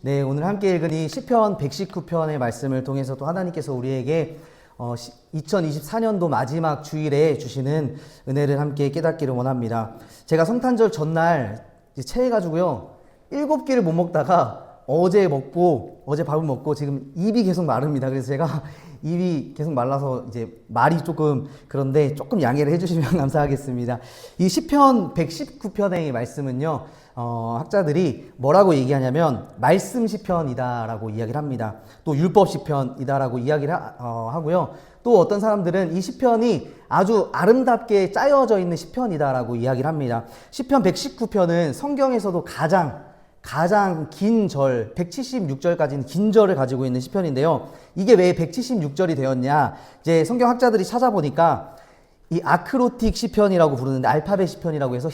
네, 오늘 함께 읽은 이 시편 119편의 말씀을 통해서 또 하나님께서 우리에게 2024년도 마지막 주일에 주시는 은혜를 함께 깨닫기를 원합니다. 제가 성탄절 전날 체해가지고요, 7끼를 못 먹다가 어제 밥을 먹고 지금 입이 계속 마릅니다. 그래서 제가 입이 계속 말라서 이제 말이 조금 그런데 조금 양해를 해주시면 감사하겠습니다. 이 시편 119편의 말씀은요, 학자들이 뭐라고 얘기하냐면 말씀 시편이다라고 이야기를 합니다. 또 율법 시편이다라고 이야기를 하고요. 또 어떤 사람들은 이 시편이 아주 아름답게 짜여져 있는 시편이다라고 이야기를 합니다. 시편 119편은 성경에서도 가장 긴 절, 176절까지는 긴 절을 가지고 있는 시편인데요. 이게 왜 176절이 되었냐? 이제 성경학자들이 찾아보니까 이 아크로틱 시편이라고 부르는데 알파벳 시편이라고 해서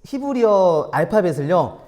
히브리어 알파벳을요,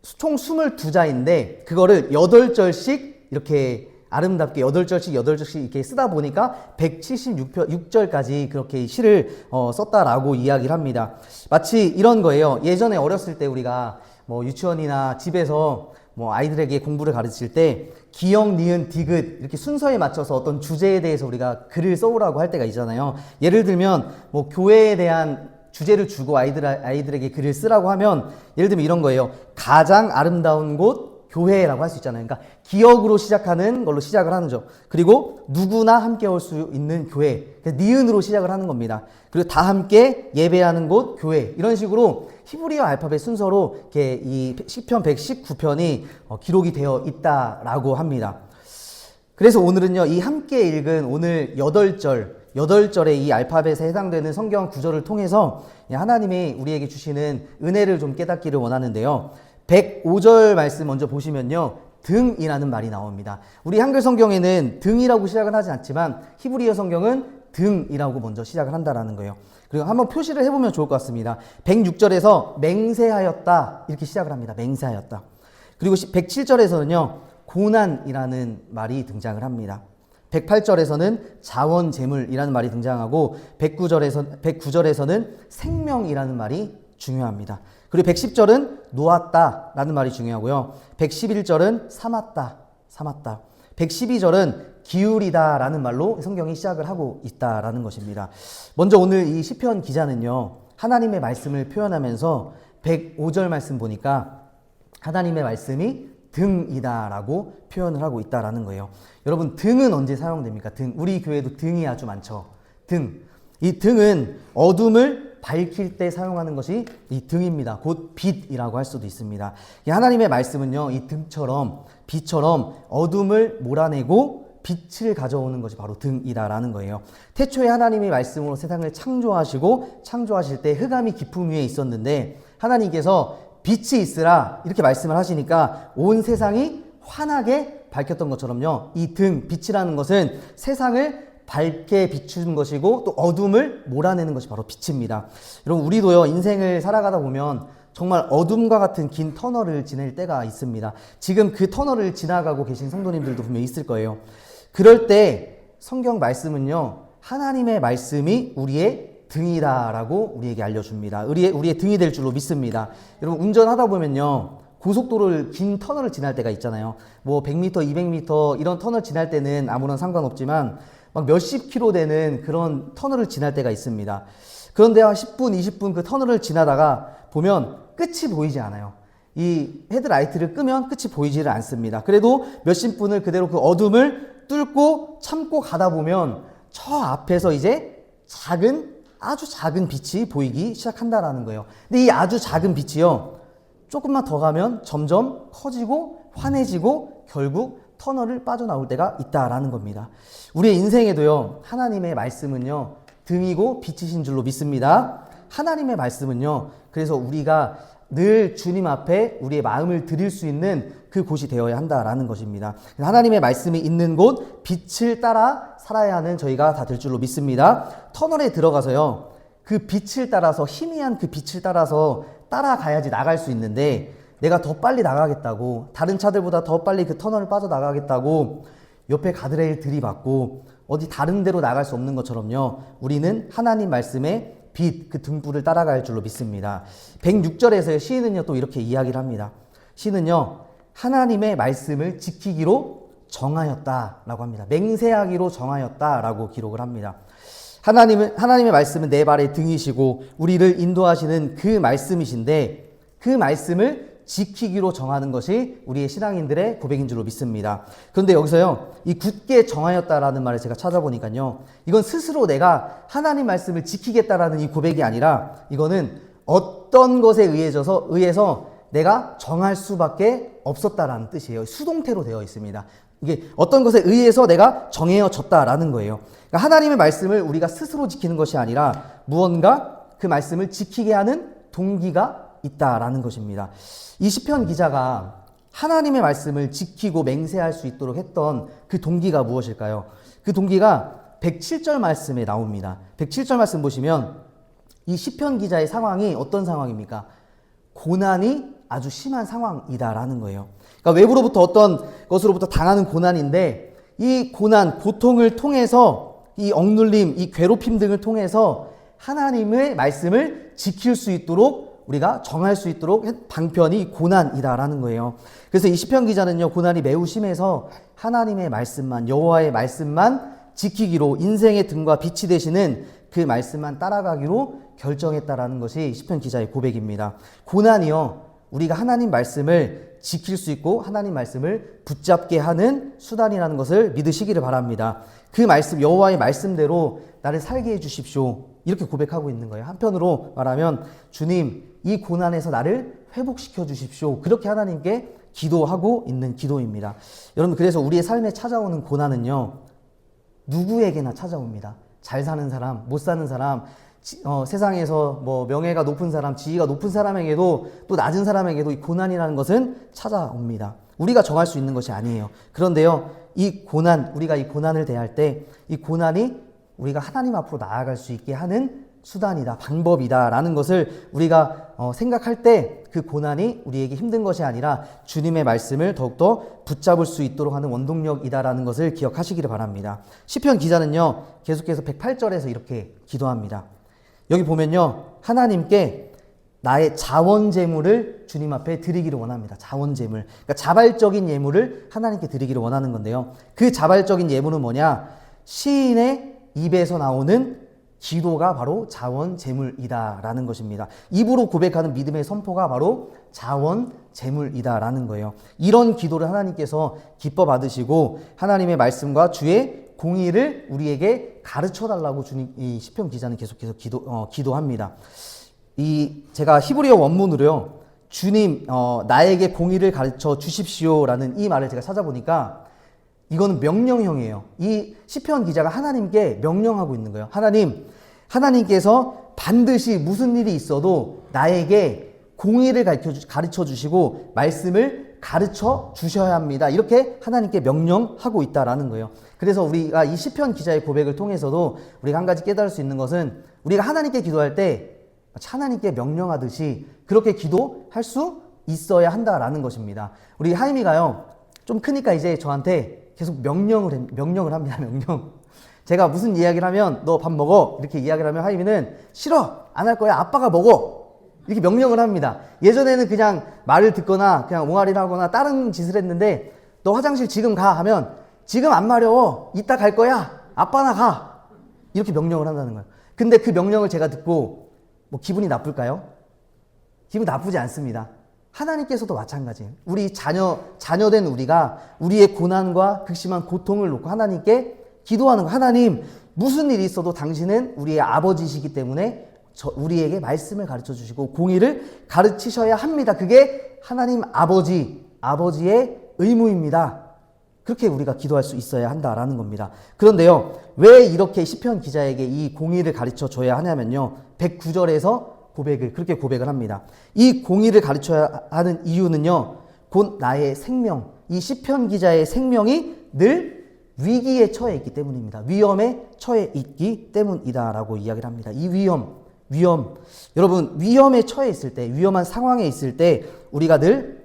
총 22자인데 그거를 8절씩 이렇게 아름답게 8절씩 이렇게 쓰다 보니까 176절까지 그렇게 시를 썼다라고 이야기를 합니다. 마치 이런 거예요. 예전에 어렸을 때 우리가 뭐 유치원이나 집에서 뭐 아이들에게 공부를 가르칠 때 기역, 니은, 디귿 이렇게 순서에 맞춰서 어떤 주제에 대해서 우리가 글을 써오라고 할 때가 있잖아요. 예를 들면 뭐 교회에 대한 주제를 주고 아이들에게 글을 쓰라고 하면 예를 들면 이런 거예요. 가장 아름다운 곳 교회라고 할 수 있잖아요. 그러니까 기억으로 시작하는 걸로 시작을 하는 죠. 그리고 누구나 함께 올 수 있는 교회. 니은으로 시작을 하는 겁니다. 그리고 다 함께 예배하는 곳 교회. 이런 식으로 히브리어 알파벳 순서로 이렇게 이 시편 119편이 기록이 되어 있다라고 합니다. 그래서 오늘은요, 이 함께 읽은 오늘 8절의 이 알파벳에 해당되는 성경 구절을 통해서 하나님이 우리에게 주시는 은혜를 좀 깨닫기를 원하는데요. 105절 말씀 먼저 보시면요, 등이라는 말이 나옵니다. 우리 한글 성경에는 등이라고 시작을 하지 않지만 히브리어 성경은 등이라고 먼저 시작을 한다라는 거예요. 그리고 한번 표시를 해보면 좋을 것 같습니다. 106절에서 맹세하였다 이렇게 시작을 합니다. 맹세하였다. 그리고 107절에서는요 고난이라는 말이 등장을 합니다. 108절에서는 자원재물이라는 말이 등장하고 109절에서는 생명이라는 말이 중요합니다. 그리고 110절은 놓았다라는 말이 중요하고요. 111절은 삼았다. 112절은 기울이다라는 말로 성경이 시작을 하고 있다라는 것입니다. 먼저 오늘 이 시편 기자는요, 하나님의 말씀을 표현하면서 105절 말씀 보니까 하나님의 말씀이 등이다라고 표현을 하고 있다라는 거예요. 여러분, 등은 언제 사용됩니까? 등. 우리 교회도 등이 아주 많죠. 등. 이 등은 어둠을 밝힐 때 사용하는 것이 이 등입니다. 곧 빛이라고 할 수도 있습니다. 하나님의 말씀은요, 이 등처럼 빛처럼 어둠을 몰아내고 빛을 가져오는 것이 바로 등이다라는 거예요. 태초에 하나님의 말씀으로 세상을 창조하실 때 흑암이 깊음 위에 있었는데 하나님께서 빛이 있으라 이렇게 말씀을 하시니까 온 세상이 환하게 밝혔던 것처럼요, 이 등, 빛이라는 것은 세상을 밝게 비추는 것이고 또 어둠을 몰아내는 것이 바로 빛입니다. 여러분, 우리도요, 인생을 살아가다 보면 정말 어둠과 같은 긴 터널을 지낼 때가 있습니다. 지금 그 터널을 지나가고 계신 성도님들도 분명히 있을 거예요. 그럴 때 성경 말씀은요, 하나님의 말씀이 우리의 등이다라고 우리에게 알려줍니다. 우리의 등이 될 줄로 믿습니다. 여러분, 운전하다 보면요, 고속도로를 긴 터널을 지날 때가 있잖아요. 뭐 100m, 200m 이런 터널 지날 때는 아무런 상관없지만 막 몇십 킬로 되는 그런 터널을 지날 때가 있습니다. 그런데 한 10분, 20분 그 터널을 지나다가 보면 끝이 보이지 않아요. 이 헤드라이트를 끄면 끝이 보이지를 않습니다. 그래도 몇십 분을 그대로 그 어둠을 뚫고 참고 가다 보면 저 앞에서 이제 아주 작은 빛이 보이기 시작한다라는 거예요. 근데 이 아주 작은 빛이요, 조금만 더 가면 점점 커지고 환해지고 결국 터널을 빠져나올 때가 있다라는 겁니다. 우리의 인생에도요, 하나님의 말씀은요, 등이고 빛이신 줄로 믿습니다. 하나님의 말씀은요, 그래서 우리가 늘 주님 앞에 우리의 마음을 드릴 수 있는 그 곳이 되어야 한다라는 것입니다. 하나님의 말씀이 있는 곳, 빛을 따라 살아야 하는 저희가 다 될 줄로 믿습니다. 터널에 들어가서요, 그 빛을 따라서, 희미한 그 빛을 따라서 따라가야지 나갈 수 있는데, 내가 더 빨리 나가겠다고, 다른 차들보다 더 빨리 그 터널을 빠져나가겠다고 옆에 가드레일 들이받고 어디 다른 데로 나갈 수 없는 것처럼요, 우리는 하나님 말씀의 빛, 그 등불을 따라갈 줄로 믿습니다. 106절에서의 시인은요, 또 이렇게 이야기를 합니다. 시는요, 하나님의 말씀을 지키기로 정하였다라고 합니다. 맹세하기로 정하였다라고 기록을 합니다. 하나님의 말씀은 내 발의 등이시고 우리를 인도하시는 그 말씀이신데 그 말씀을 지키기로 정하는 것이 우리의 신앙인들의 고백인 줄로 믿습니다. 그런데 여기서요, 이 굳게 정하였다라는 말을 제가 찾아보니까요, 이건 스스로 내가 하나님 말씀을 지키겠다라는 이 고백이 아니라 이거는 어떤 것에 의해서 내가 정할 수밖에 없었다라는 뜻이에요. 수동태로 되어 있습니다. 이게 어떤 것에 의해서 내가 정해졌다라는 거예요. 그러니까 하나님의 말씀을 우리가 스스로 지키는 것이 아니라 무언가 그 말씀을 지키게 하는 동기가 있다라는 것입니다. 이 시편 기자가 하나님의 말씀을 지키고 맹세할 수 있도록 했던 그 동기가 무엇일까요? 그 동기가 107절 말씀에 나옵니다. 107절 말씀 보시면 이 시편 기자의 상황이 어떤 상황입니까? 고난이 아주 심한 상황이다라는 거예요. 그러니까 외부로부터 어떤 것으로부터 당하는 고난인데 이 고난, 고통을 통해서 이 억눌림, 이 괴롭힘 등을 통해서 하나님의 말씀을 지킬 수 있도록 우리가 정할 수 있도록 방편이 고난이다라는 거예요. 그래서 이 시편 기자는요, 고난이 매우 심해서 하나님의 말씀만, 여호와의 말씀만 지키기로, 인생의 등과 빛이 되시는 그 말씀만 따라가기로 결정했다라는 것이 시편 기자의 고백입니다. 고난이요, 우리가 하나님 말씀을 지킬 수 있고 하나님 말씀을 붙잡게 하는 수단이라는 것을 믿으시기를 바랍니다. 그 말씀, 여호와의 말씀대로 나를 살게 해주십시오, 이렇게 고백하고 있는 거예요. 한편으로 말하면 주님, 이 고난에서 나를 회복시켜 주십시오, 그렇게 하나님께 기도하고 있는 기도입니다. 여러분, 그래서 우리의 삶에 찾아오는 고난은요, 누구에게나 찾아옵니다. 잘 사는 사람, 못 사는 사람, 세상에서 뭐 명예가 높은 사람, 지위가 높은 사람에게도 또 낮은 사람에게도 이 고난이라는 것은 찾아옵니다. 우리가 정할 수 있는 것이 아니에요. 그런데요, 이 고난, 우리가 이 고난을 대할 때 이 고난이 우리가 하나님 앞으로 나아갈 수 있게 하는 수단이다, 방법이다라는 것을 우리가 생각할 때 그 고난이 우리에게 힘든 것이 아니라 주님의 말씀을 더욱더 붙잡을 수 있도록 하는 원동력이다라는 것을 기억하시기를 바랍니다. 시편 기자는요, 계속해서 108절에서 이렇게 기도합니다. 여기 보면요, 하나님께 나의 자원제물을 주님 앞에 드리기를 원합니다. 자원제물, 그러니까 자발적인 예물을 하나님께 드리기를 원하는 건데요, 그 자발적인 예물은 뭐냐? 시인의 입에서 나오는 기도가 바로 자원제물이다라는 것입니다. 입으로 고백하는 믿음의 선포가 바로 자원제물이다라는 거예요. 이런 기도를 하나님께서 기뻐 받으시고 하나님의 말씀과 주의 공의를 우리에게 가르쳐달라고 이 시편 기자는 계속해서 기도합니다. 제가 히브리어 원문으로요, 주님, 나에게 공의를 가르쳐 주십시오라는 이 말을 제가 찾아보니까 이거는 명령형이에요. 이 시편 기자가 하나님께 명령하고 있는 거예요. 하나님께서 반드시 무슨 일이 있어도 나에게 공의를 가르쳐 주시고 말씀을 가르쳐 주셔야 합니다, 이렇게 하나님께 명령하고 있다라는 거예요. 그래서 우리가 이 시편 기자의 고백을 통해서도 우리가 한 가지 깨달을 수 있는 것은 우리가 하나님께 기도할 때 하나님께 명령하듯이 그렇게 기도할 수 있어야 한다라는 것입니다. 우리 하임이가요, 좀 크니까 이제 저한테 계속 명령을 합니다. 명령. 제가 무슨 이야기를 하면 너 밥 먹어, 이렇게 이야기를 하면 하임이는 싫어, 안 할 거야, 아빠가 먹어, 이렇게 명령을 합니다. 예전에는 그냥 말을 듣거나 그냥 옹알이를 하거나 다른 짓을 했는데 너 화장실 지금 가 하면 지금 안 마려워, 이따 갈 거야, 아빠나 가, 이렇게 명령을 한다는 거예요. 근데 그 명령을 제가 듣고 뭐 기분이 나쁠까요? 기분 나쁘지 않습니다. 하나님께서도 마찬가지예요. 우리 자녀된 우리가 우리의 고난과 극심한 고통을 놓고 하나님께 기도하는 거. 하나님, 무슨 일이 있어도 당신은 우리의 아버지시기 때문에 우리에게 말씀을 가르쳐 주시고 공의를 가르치셔야 합니다. 그게 하나님 아버지의 의무입니다. 그렇게 우리가 기도할 수 있어야 한다라는 겁니다. 그런데요, 왜 이렇게 시편 기자에게 이 공의를 가르쳐 줘야 하냐면요, 109절에서 그렇게 고백을 합니다. 이 공의를 가르쳐야 하는 이유는요, 곧 나의 생명, 이 시편 기자의 생명이 늘 위기에 처해 있기 때문입니다. 위험에 처해 있기 때문이다라고 이야기를 합니다. 이 위험, 여러분, 위험에 처해 있을 때, 위험한 상황에 있을 때 우리가 늘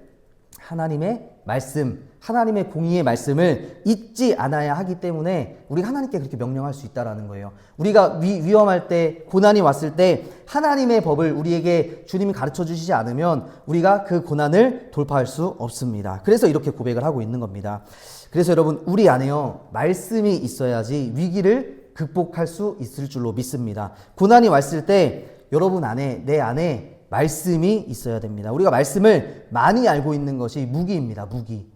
하나님의 말씀, 하나님의 공의의 말씀을 잊지 않아야 하기 때문에 우리가 하나님께 그렇게 명령할 수 있다는 거예요. 우리가 위험할 때, 고난이 왔을 때 하나님의 법을 우리에게 주님이 가르쳐 주시지 않으면 우리가 그 고난을 돌파할 수 없습니다. 그래서 이렇게 고백을 하고 있는 겁니다. 그래서 여러분, 우리 안에요, 말씀이 있어야지 위기를 극복할 수 있을 줄로 믿습니다. 고난이 왔을 때 여러분 안에, 내 안에 말씀이 있어야 됩니다. 우리가 말씀을 많이 알고 있는 것이 무기입니다. 무기.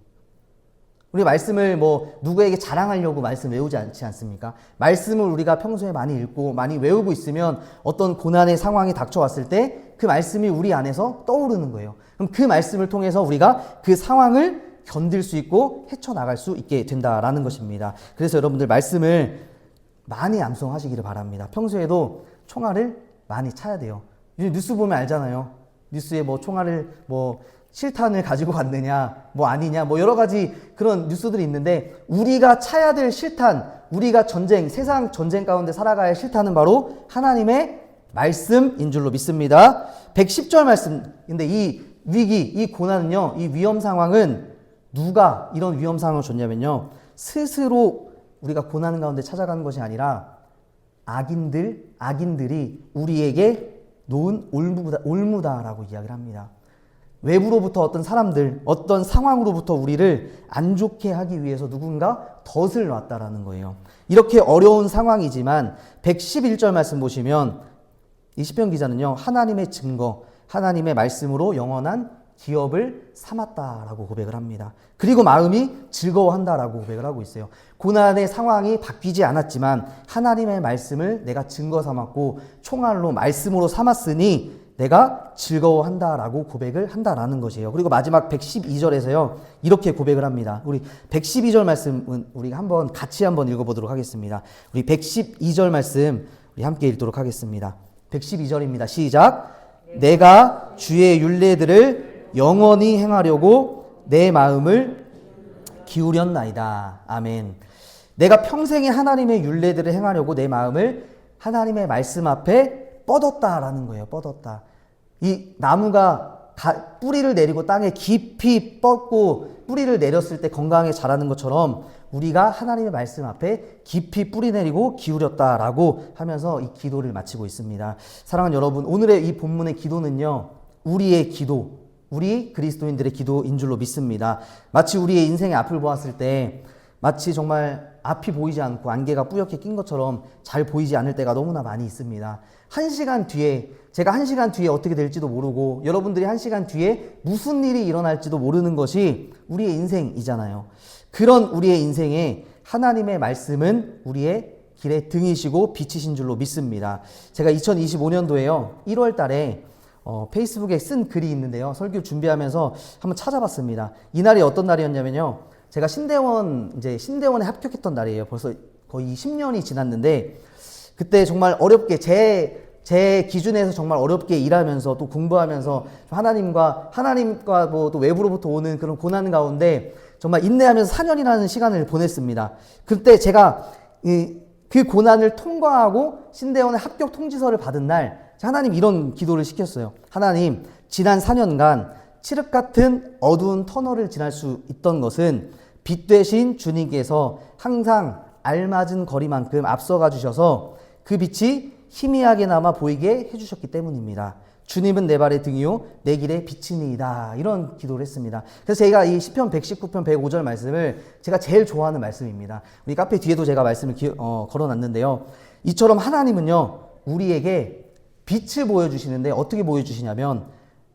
우리 말씀을 누구에게 자랑하려고 말씀 외우지 않지 않습니까? 말씀을 우리가 평소에 많이 읽고 많이 외우고 있으면 어떤 고난의 상황이 닥쳐왔을 때 그 말씀이 우리 안에서 떠오르는 거예요. 그럼 그 말씀을 통해서 우리가 그 상황을 견딜 수 있고 헤쳐나갈 수 있게 된다라는 것입니다. 그래서 여러분들 말씀을 많이 암송하시기를 바랍니다. 평소에도 총알을 많이 차야 돼요. 뉴스 보면 알잖아요. 뉴스에 총알을 실탄을 가지고 갔느냐, 아니냐, 여러 가지 그런 뉴스들이 있는데 우리가 차야 될 실탄, 우리가 세상 전쟁 가운데 살아가야 할 실탄은 바로 하나님의 말씀인 줄로 믿습니다. 110절 말씀. 근데 이 위기, 이 고난은요, 이 위험 상황은 누가 이런 위험 상황을 줬냐면요, 스스로 우리가 고난 가운데 찾아가는 것이 아니라 악인들이 우리에게 놓은 올무다라고 이야기를 합니다. 외부로부터 어떤 사람들, 어떤 상황으로부터 우리를 안 좋게 하기 위해서 누군가 덫을 놨다라는 거예요. 이렇게 어려운 상황이지만 111절 말씀 보시면 이 시편 기자는요, 하나님의 증거, 하나님의 말씀으로 영원한 기업을 삼았다라고 고백을 합니다. 그리고 마음이 즐거워한다라고 고백을 하고 있어요. 고난의 상황이 바뀌지 않았지만 하나님의 말씀을 내가 증거 삼았고 총알로 말씀으로 삼았으니 내가 즐거워한다라고 고백을 한다라는 것이에요. 그리고 마지막 112절에서요, 이렇게 고백을 합니다. 우리 112절 말씀은 우리가 같이 한번 읽어보도록 하겠습니다. 우리 112절 말씀 우리 함께 읽도록 하겠습니다. 112절입니다. 시작. 내가 주의 율례들을 영원히 행하려고 내 마음을 기울였나이다. 아멘. 내가 평생에 하나님의 율례들을 행하려고 내 마음을 하나님의 말씀 앞에 뻗었다라는 거예요. 뻗었다. 이 나무가 뿌리를 내리고 땅에 깊이 뻗고 뿌리를 내렸을 때 건강하게 자라는 것처럼 우리가 하나님의 말씀 앞에 깊이 뿌리 내리고 기울였다라고 하면서 이 기도를 마치고 있습니다. 사랑하는 여러분, 오늘의 이 본문의 기도는요, 우리의 기도, 우리 그리스도인들의 기도인 줄로 믿습니다. 마치 우리의 인생의 앞을 보았을 때 마치 정말 앞이 보이지 않고 안개가 뿌옇게 낀 것처럼 잘 보이지 않을 때가 너무나 많이 있습니다. 제가 1시간 뒤에 어떻게 될지도 모르고 여러분들이 1시간 뒤에 무슨 일이 일어날지도 모르는 것이 우리의 인생이잖아요. 그런 우리의 인생에 하나님의 말씀은 우리의 길의 등이시고 빛이신 줄로 믿습니다. 제가 2025년도에요, 1월 달에 페이스북에 쓴 글이 있는데요. 설교 준비하면서 한번 찾아봤습니다. 이날이 어떤 날이었냐면요, 제가 신대원에 합격했던 날이에요. 벌써 거의 10년이 지났는데 그때 정말 어렵게 제 기준에서 정말 어렵게 일하면서 또 공부하면서 하나님과 또 외부로부터 오는 그런 고난 가운데 정말 인내하면서 4년이라는 시간을 보냈습니다. 그때 제가 그 고난을 통과하고 신대원의 합격 통지서를 받은 날 하나님 이런 기도를 시켰어요. 하나님, 지난 4년간 칠흑 같은 어두운 터널을 지날 수 있던 것은 빛 되신 주님께서 항상 알맞은 거리만큼 앞서가 주셔서 그 빛이 희미하게나마 보이게 해주셨기 때문입니다. 주님은 내 발의 등이요 내 길의 빛이니이다. 이런 기도를 했습니다. 그래서 제가 이 시편 119편 105절 말씀을 제가 제일 좋아하는 말씀입니다. 우리 카페 뒤에도 제가 말씀을 걸어놨는데요. 이처럼 하나님은요, 우리에게 빛을 보여주시는데 어떻게 보여주시냐면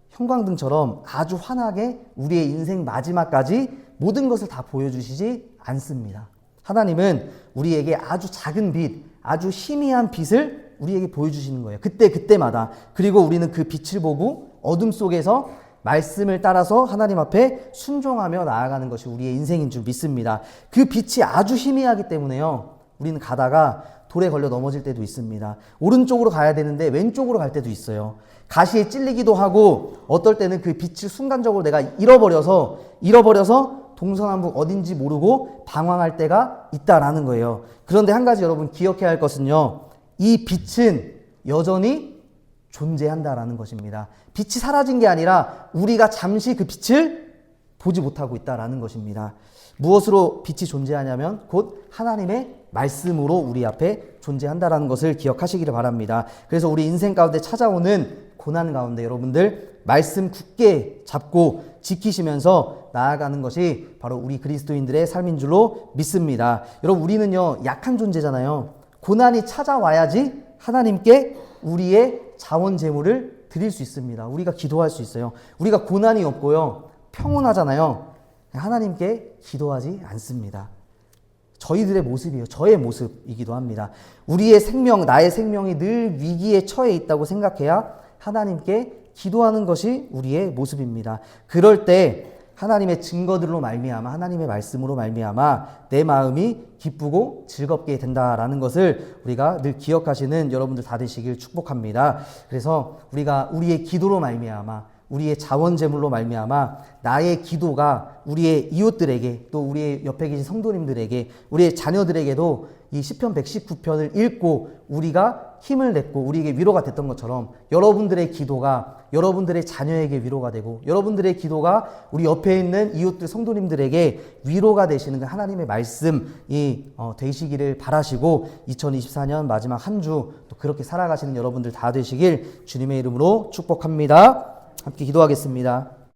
형광등처럼 아주 환하게 우리의 인생 마지막까지 모든 것을 다 보여주시지 않습니다. 하나님은 우리에게 아주 작은 빛, 아주 희미한 빛을 우리에게 보여주시는 거예요. 그때마다. 그리고 우리는 그 빛을 보고 어둠 속에서 말씀을 따라서 하나님 앞에 순종하며 나아가는 것이 우리의 인생인 줄 믿습니다. 그 빛이 아주 희미하기 때문에요, 우리는 가다가 돌에 걸려 넘어질 때도 있습니다. 오른쪽으로 가야 되는데 왼쪽으로 갈 때도 있어요. 가시에 찔리기도 하고 어떨 때는 그 빛을 순간적으로 내가 잃어버려서 동서남북 어딘지 모르고 방황할 때가 있다라는 거예요. 그런데 한 가지 여러분 기억해야 할 것은요, 이 빛은 여전히 존재한다라는 것입니다. 빛이 사라진 게 아니라 우리가 잠시 그 빛을 보지 못하고 있다라는 것입니다. 무엇으로 빛이 존재하냐면 곧 하나님의 말씀으로 우리 앞에 존재한다라는 것을 기억하시기를 바랍니다. 그래서 우리 인생 가운데 찾아오는 고난 가운데 여러분들 말씀 굳게 잡고 지키시면서 나아가는 것이 바로 우리 그리스도인들의 삶인 줄로 믿습니다. 여러분, 우리는요 약한 존재잖아요. 고난이 찾아와야지 하나님께 우리의 자원 제물을 드릴 수 있습니다. 우리가 기도할 수 있어요. 우리가 고난이 없고요 평온하잖아요. 하나님께 기도하지 않습니다. 저희들의 모습이에요. 저의 모습이기도 합니다. 우리의 생명, 나의 생명이 늘 위기에 처해 있다고 생각해야 하나님께 기도하는 것이 우리의 모습입니다. 그럴 때 하나님의 증거들로 말미암아, 하나님의 말씀으로 말미암아 내 마음이 기쁘고 즐겁게 된다라는 것을 우리가 늘 기억하시는 여러분들 다 되시길 축복합니다. 그래서 우리가 우리의 기도로 말미암아, 우리의 자원 제물로 말미암아 나의 기도가 우리의 이웃들에게, 또 우리의 옆에 계신 성도님들에게, 우리의 자녀들에게도 이 시편 119편을 읽고 우리가 힘을 냈고 우리에게 위로가 됐던 것처럼 여러분들의 기도가 여러분들의 자녀에게 위로가 되고 여러분들의 기도가 우리 옆에 있는 이웃들 성도님들에게 위로가 되시는 그 하나님의 말씀이 되시기를 바라시고 2024년 마지막 한 주 또 그렇게 살아가시는 여러분들 다 되시길 주님의 이름으로 축복합니다. 함께 기도하겠습니다.